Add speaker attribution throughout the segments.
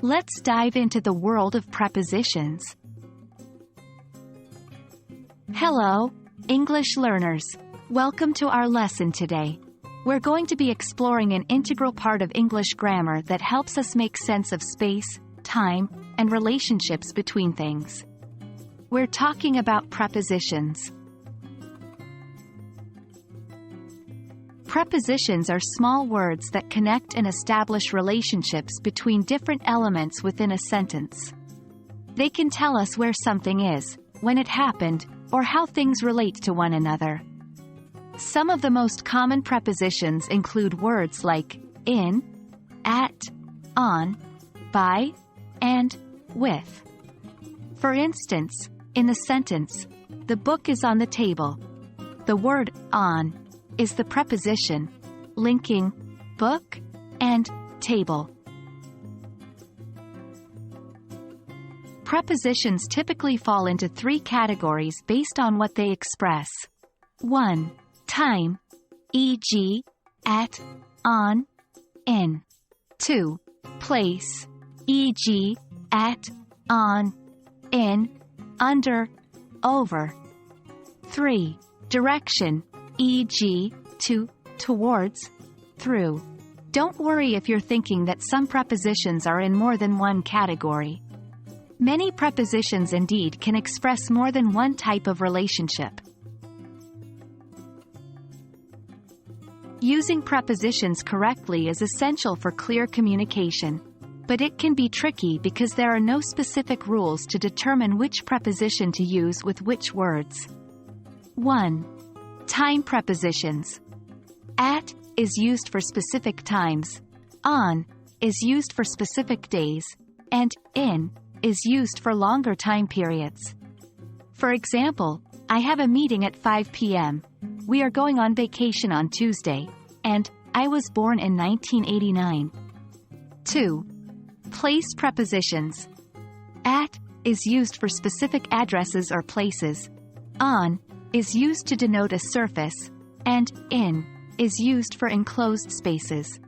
Speaker 1: Let's dive into the world of prepositions. Hello, English learners. Welcome to our lesson today. We're going to be exploring an integral part of English grammar that helps us make sense of space, time, and relationships between things. We're talking about prepositions. Prepositions are small words that connect and establish relationships between different elements within a sentence. They can tell us where something is, when it happened, or how things relate to one another. Some of the most common prepositions include words like in, at, on, by, and with. For instance, in the sentence, "The book is on the table," the word on is the preposition, linking book and table. Prepositions typically fall into three categories based on what they express. 1. Time, e.g., at, on, in. 2. Place, e.g., at, on, in, under, over. 3. Direction, e.g., to, towards, through. Don't worry if you're thinking that some prepositions are in more than one category. Many prepositions indeed can express more than one type of relationship. Using prepositions correctly is essential for clear communication, but it can be tricky because there are no specific rules to determine which preposition to use with which words. 1. Time prepositions. At is used for specific times, on is used for specific days, and in is used for longer time periods. For example, I have a meeting at 5 p.m., we are going on vacation on Tuesday, and I was born in 1989. 2. Place prepositions. At is used for specific addresses or places, on is used to denote a surface, and in is used for enclosed spaces.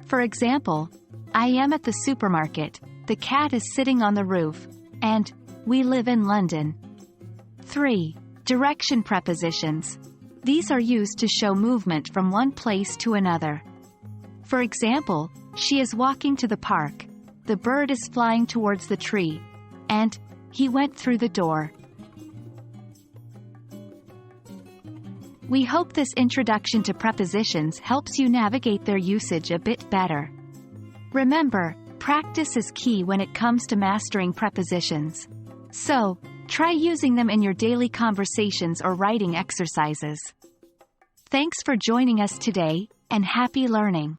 Speaker 1: For example, I am at the supermarket, the cat is sitting on the roof, and we live in London. 3. Direction prepositions. These are used to show movement from one place to another. For example, she is walking to the park, the bird is flying towards the tree, and he went through the door. We hope this introduction to prepositions helps you navigate their usage a bit better. Remember, practice is key when it comes to mastering prepositions. So, try using them in your daily conversations or writing exercises. Thanks for joining us today, and happy learning!